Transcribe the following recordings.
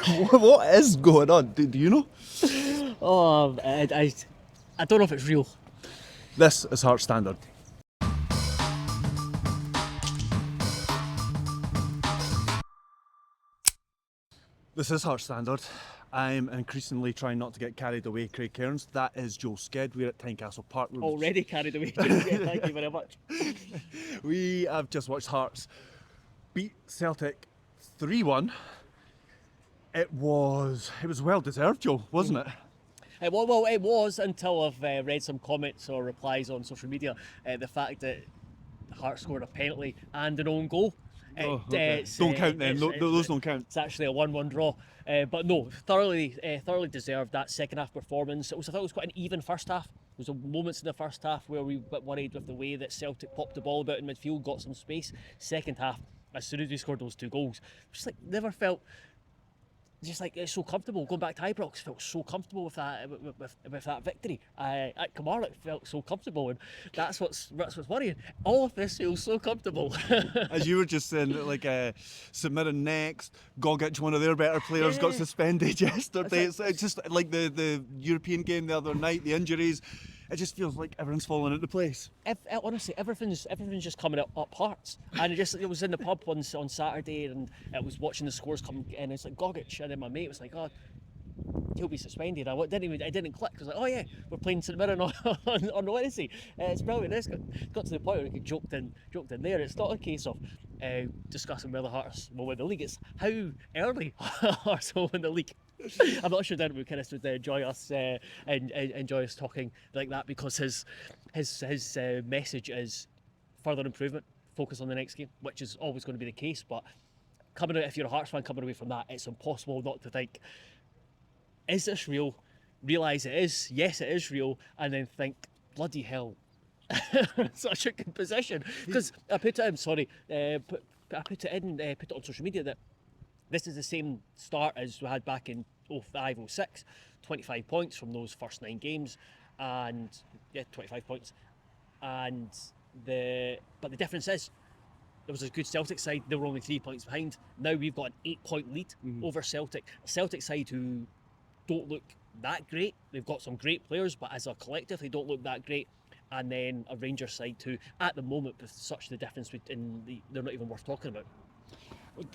What is going on? Do you know? Oh, I don't know if it's real. This is Heart Standard. This is Heart Standard. I'm increasingly trying not to get carried away, Craig Cairns. That is Joe Sked. We're at Tynecastle Park. Already carried away. Thank you very much. We have just watched Hearts beat Celtic 3-1. It was well deserved, Joe, wasn't it? It was until I've read some comments or replies on social media. The fact that Hearts scored a penalty and an own goal. Okay. Don't count them. Those don't count. It's actually a 1-1 draw. But no, thoroughly deserved that second half performance. I thought it was quite an even first half. There was moments in the first half where we were a bit worried with the way that Celtic popped the ball about in midfield, got some space. Second half, as soon as we scored those two goals, just like never felt. Just like it's so comfortable going back to Ibrox, felt so comfortable with that with that victory. At Kilmarnock felt so comfortable, and that's what's worrying. All of this feels so comfortable. As you were just saying, like St Mirren next, Gogic, one of their better players, got suspended yesterday. It's just like the European game the other night, the injuries. It just feels like everyone's falling into place. Honestly, everything's just coming up Hearts. And it was in the pub on Saturday, and I was watching the scores come in. It's like Gogic, and then my mate was like, "Oh, he'll be suspended." I didn't click. I was like, "Oh yeah, we're playing St Mirren on Wednesday." It's brilliant. It's got to the point where we joked in there. It's not a case of discussing whether Hearts will win the league. It's how early Hearts will win the league. I'm not sure Derek McInnes would enjoy us talking like that, because his message is further improvement, focus on the next game, which is always going to be the case. But if you're a Hearts fan coming away from that, it's impossible not to think, is this real? Realise it is. Yes, it is real, and then think, bloody hell. Such a good position. Because I put it on social media that this is the same start as we had back in 05-06, 25 points from those first 9 games, and 25 points. But the difference is, there was a good Celtic side, they were only 3 points behind. Now we've got an 8-point lead over Celtic. A Celtic side who don't look that great. They've got some great players, but as a collective, they don't look that great. And then a Rangers side who, at the moment, with such the difference they're not even worth talking about.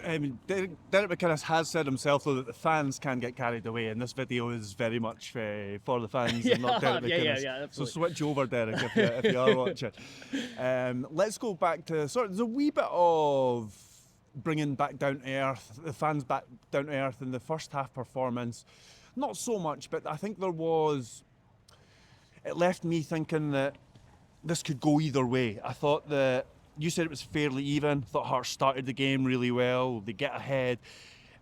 Derek McInnes has said himself, though, that the fans can get carried away, and this video is very much for the fans and not Derek McInnes. Yeah, so switch over, Derek, if you are watching. Let's go back to there's a wee bit of bringing back down to earth, the fans back down to earth in the first half performance. Not so much, but I think it left me thinking that this could go either way. I thought that you said it was fairly even. Thought Hearts started the game really well. They get ahead,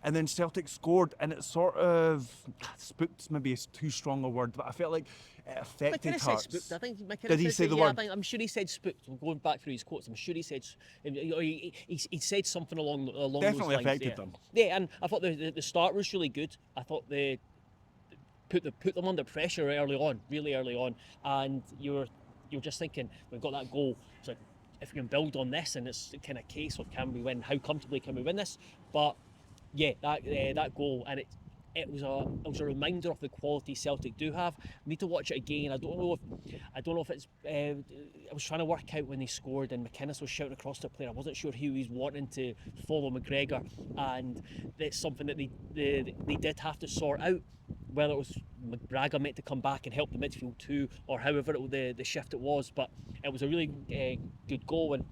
and then Celtic scored, and it sort of spooked. Maybe it's too strong a word, but I felt like it affected Hearts. Said spooked. I think McInnes did he say the word? I'm sure he said spooked. Going back through his quotes, I'm sure he said he said something along Definitely those lines. Affected them. Yeah, and I thought the start was really good. I thought they put them under pressure really early on, and you're just thinking, we've got that goal. It's like, if we can build on this, and it's kind of case of can we win? How comfortably can we win this? But yeah, that goal, and it was a reminder of the quality Celtic do have. We need to watch it again. I don't know if it's. I was trying to work out when they scored, and McInnes was shouting across the player. I wasn't sure who he's wanting to follow McGregor, and that's something that they did have to sort out. Whether it was Braga meant to come back and help the midfield too, or however the shift it was, but it was a really good goal. And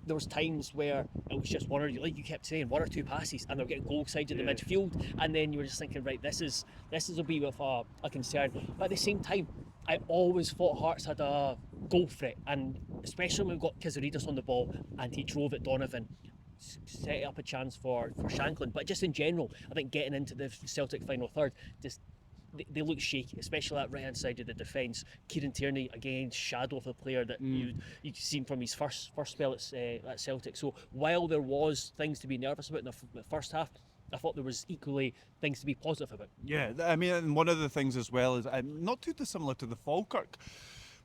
there was times where it was just like you kept saying, 1 or 2 passes, and they're getting goal sides in the midfield, and then you were just thinking, right, this is a bit of a concern. But at the same time, I always thought Hearts had a goal threat, and especially when we got Kyziridis on the ball and he drove at Donovan, set up a chance for Shankland. But just in general, I think getting into the Celtic final third, just they look shaky, especially that right hand side of the defence. Kieran Tierney, again, shadow of the player that you'd seen from his first spell at Celtic. So while there was things to be nervous about in the first half, I thought there was equally things to be positive about. Yeah, I mean, and one of the things as well is not too dissimilar to the Falkirk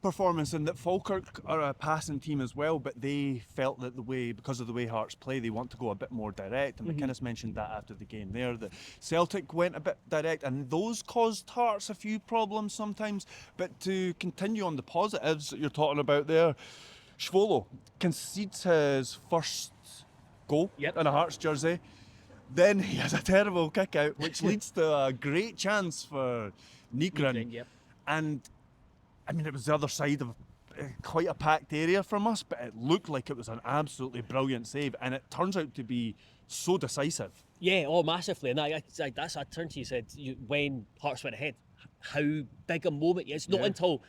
performance, and that Falkirk are a passing team as well, but they felt that because of the way Hearts play, they want to go a bit more direct, and McInnes mentioned that after the game there, that Celtic went a bit direct, and those caused Hearts a few problems sometimes. But to continue on the positives that you're talking about there, Svolo concedes his first goal in a Hearts jersey. Then he has a terrible kick out, which leads to a great chance for Nygren. And I mean, it was the other side of quite a packed area from us, but it looked like it was an absolutely brilliant save, and it turns out to be so decisive. Yeah, massively. And that's I turned to you, said when Hearts went ahead, how big a moment it is. Not until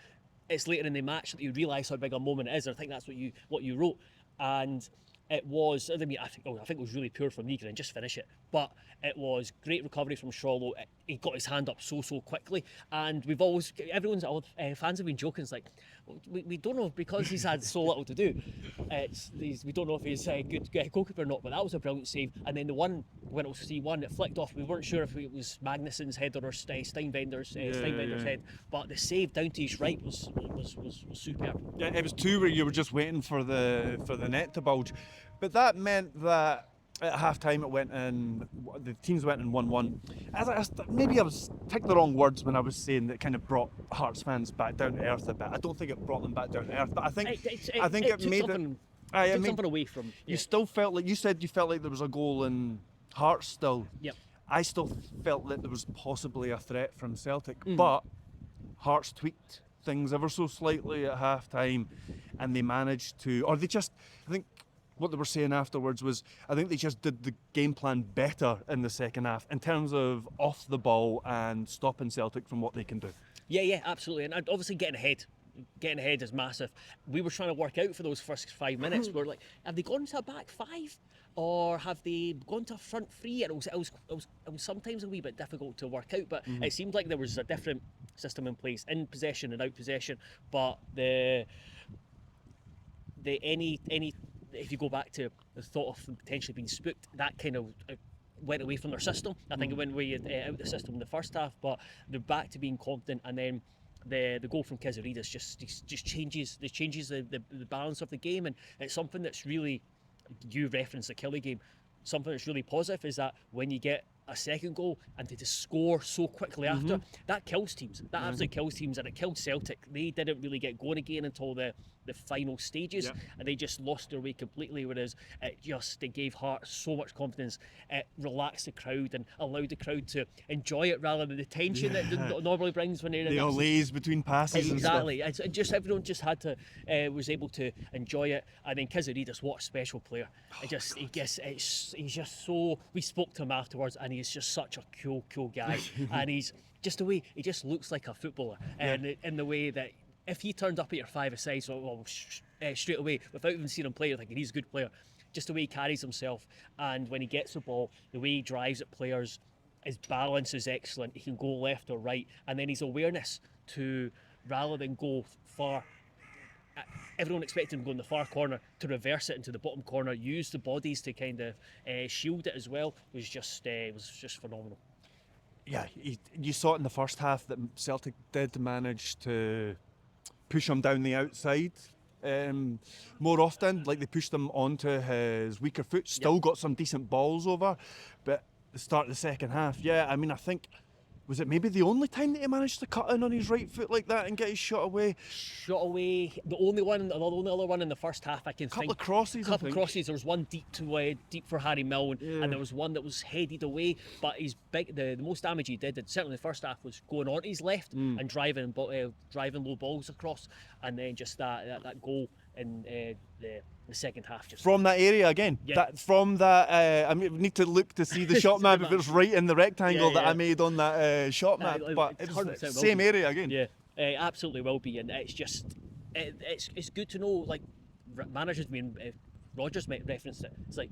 it's later in the match that you realise how big a moment it is. I think that's what you wrote. And it was, I think it was really poor from Nygren, just finish it. But it was great recovery from Schorlo. He got his hand up so quickly. And fans have been joking. It's like, we don't know, because he's had so little to do. We don't know if he's a good goalkeeper or not, but that was a brilliant save. And then the one, when it was C1, it flicked off. We weren't sure if it was Magnussen's head or Steinbender's head. But the save down to his right was superb. Yeah, it was two where you were just waiting for the net to bulge. But that meant that at half-time the teams went in 1-1. Maybe I was taking the wrong words when I was saying that kind of brought Hearts fans back down to earth a bit. I don't think it brought them back down to earth, but I think it made it. It took something away from. You still felt like, you said you felt like there was a goal in Hearts still. Yep. I still felt that there was possibly a threat from Celtic, but Hearts tweaked things ever so slightly at half-time, and they managed to, I think what they were saying afterwards was, I think they just did the game plan better in the second half in terms of off the ball and stopping Celtic from what they can do. Yeah, absolutely. And obviously getting ahead is massive. We were trying to work out for those first 5 minutes. We're like, have they gone to a back five, or have they gone to a front three? And it was sometimes a wee bit difficult to work out, but it seemed like there was a different system in place, in possession and out possession. But if you go back to the thought of them potentially being spooked, that kind of went away from their system. I think it went away out the system in the first half, but they're back to being confident, and then the goal from Kyziridis just changes the balance of the game. And it's something that's really, you referenced the Kelly game, something that's really positive is that when you get a second goal and to just score so quickly after, that kills teams. That absolutely kills teams, and it killed Celtic. They didn't really get going again until the final stages, and they just lost their way completely, whereas it gave Hearts so much confidence. It relaxed the crowd and allowed the crowd to enjoy it rather than the tension that it normally brings when they're in the olays between passes. Exactly. And stuff. Everyone just had to was able to enjoy it. And then Kyziridis, what a special player. He's just so, we spoke to him afterwards, and he's just such a cool guy. And he's just the way he just looks like a footballer, and in the way that if he turned up at your five-a-side straight away without even seeing him play, you're thinking he's a good player. Just the way he carries himself, and when he gets the ball, the way he drives at players, his balance is excellent. He can go left or right, and then his awareness to, rather than go far, everyone expected him to go in the far corner, to reverse it into the bottom corner, use the bodies to kind of shield it as well, was just phenomenal. Yeah, you saw it in the first half that Celtic did manage to push him down the outside more often. Like, they pushed him onto his weaker foot, still got some decent balls over, but the start of the second half, I think, was it maybe the only time that he managed to cut in on his right foot like that and get his shot away? The only other one in the first half I can think. Couple of crosses. There was one deep for Harry Milne, and there was one that was headed away. But he's big. The most damage he did, certainly in the first half, was going on his left and driving low balls across, and then just that goal in the second half. Just from that area again. I need to look to see the shot map if it's right in the rectangle that I made on that shot map. But it's the same area again. Yeah, absolutely will be, and it's just it's good to know. Like, managers, Rodgers referenced it. It's like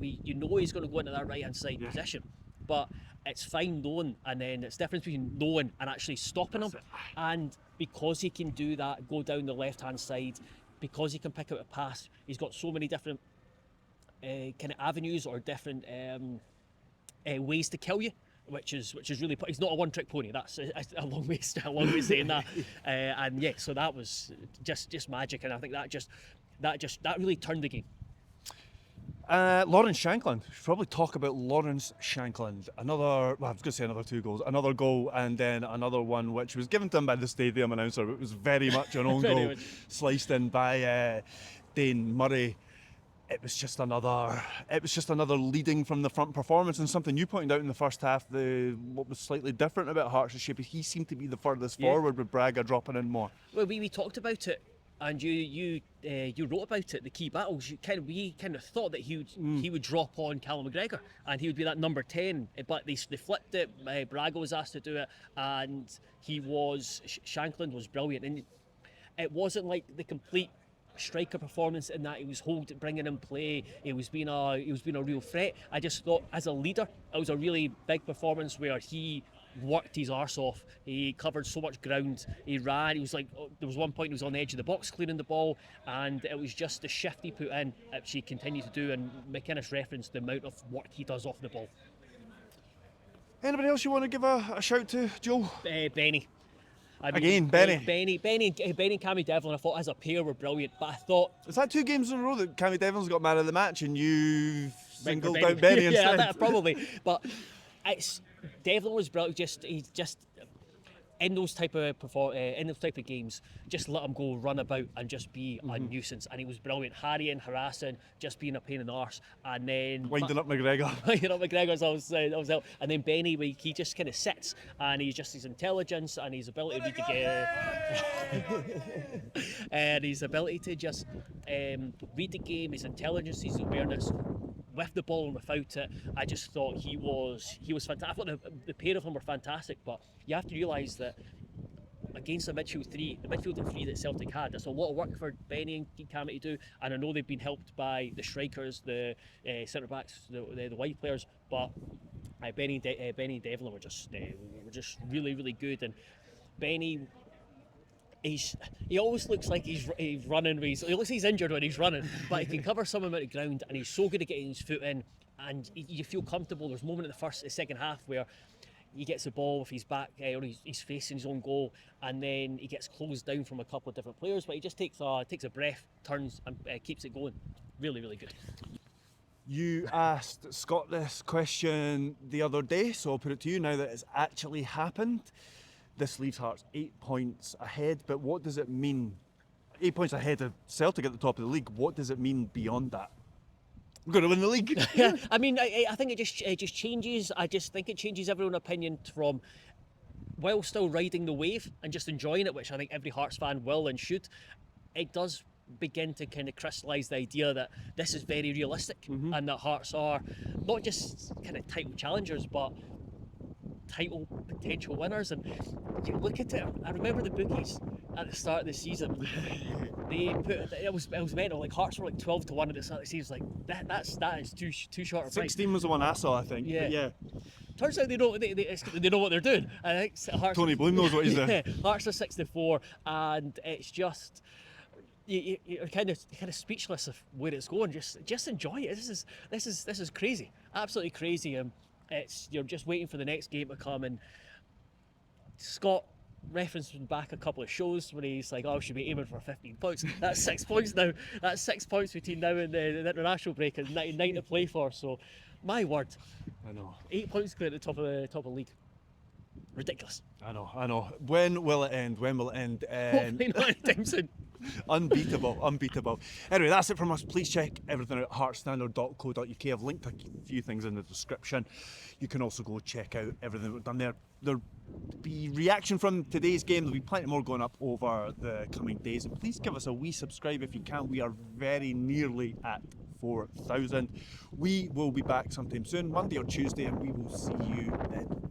he's going to go into that right hand side position, but it's fine knowing, and then it's the difference between knowing and actually stopping him. And because he can do that, go down the left hand side, because he can pick out a pass, he's got so many different kind of avenues or different ways to kill you. which is really. He's not a one-trick pony. That's a long way saying that. And yeah, so that was just magic, and I think that really turned the game. Lawrence Shankland. We should probably talk about Lawrence Shankland. I was going to say another 2 goals. Another goal and then another one which was given to him by the stadium announcer. It was very much an own goal, sliced in by Dane Murray. It was just another leading from the front performance, and something you pointed out in the first half. What was slightly different about Hearts' shape is he seemed to be the furthest forward, with Braga dropping in more. Well, we talked about it, and you wrote about it. The key battles. We kind of thought that he would drop on Callum McGregor, and he would be that number 10. But they flipped it. Braga was asked to do it, and Shankland was brilliant. And it wasn't like the complete striker performance in that he was bringing in play. He was being a real threat. I just thought as a leader, it was a really big performance where he worked his arse off. He covered so much ground. He ran. He was like, there was one point he was on the edge of the box clearing the ball, and it was just the shift he put in, which he continued to do. And McInnes referenced the amount of work he does off the ball. Anybody else you want to give a shout to, Joe? Beni. Beni and Cammy Devlin, I thought as a pair were brilliant, but I thought... Is that 2 games in a row that Cammy Devlin's got man of the match and you singled out Beni instead? Yeah, probably. But Devlin was brilliant. He's just in those type of games, just let him go run about and just be a nuisance. And he was brilliant, harrying, harassing, just being a pain in the arse. And then winding up McGregor. As I was out. And then Beni, he just kind of sits, and he's just his intelligence and his ability to read the game, and his ability to just read the game, his intelligence, his awareness. With the ball and without it, I just thought he was fantastic. I thought the pair of them were fantastic, but you have to realise that against the midfield three that Celtic had, that's a lot of work for Beni and Cammy to do, and I know they've been helped by the strikers, the centre backs, the wide players, but Beni and Devlin were just really, really good. And Beni, he always looks like he's running. He looks like he's injured when he's running, but he can cover some amount of ground, and he's so good at getting his foot in, and you feel comfortable. There's a moment in the second half where he gets the ball with his back, or he's facing his own goal, and then he gets closed down from a couple of different players, but he just takes a breath, turns, and keeps it going. Really, really good. You asked Scott this question the other day, so I'll put it to you now that it's actually happened. This leaves Hearts 8 points ahead, but what does it mean? 8 points ahead of Celtic at the top of the league. What does it mean beyond that? We're going to win the league. Yeah, I mean, I think it just changes. I just think it changes everyone's opinion from, while still riding the wave and just enjoying it, which I think every Hearts fan will and should. It does begin to kind of crystallise the idea that this is very realistic, and that Hearts are not just kind of title challengers, but title potential winners. And you look at it, I remember the bookies at the start of the season, they put it was mental, like Hearts were like 12-1 at the start of the season. Like that is too short a price. 16 was the one I saw, I think. Yeah. But yeah. Turns out they know what they're doing. I think Hearts, Tony Bloom knows what he's doing. Hearts are 6-4, and it's just you're kind of speechless of where it's going. Just enjoy it. This is crazy, absolutely crazy. You're just waiting for the next game to come. And Scott referenced back a couple of shows when he's like, "Oh, we should be aiming for 15 points." That's 6 points now. That's 6 points between now and the international break, and 9 to play for. So, my word, I know. 8 points clear at the top of the league. Ridiculous. I know. When will it end? Hopefully not anytime soon. Unbeatable. Anyway, that's it from us. Please check everything out at heartstandard.co.uk. I've linked a few things in the description. You can also go check out everything we've done there. There'll be reaction from today's game. There'll be plenty more going up over the coming days. And please give us a wee subscribe if you can. We are very nearly at 4,000. We will be back sometime soon, Monday or Tuesday, and we will see you then.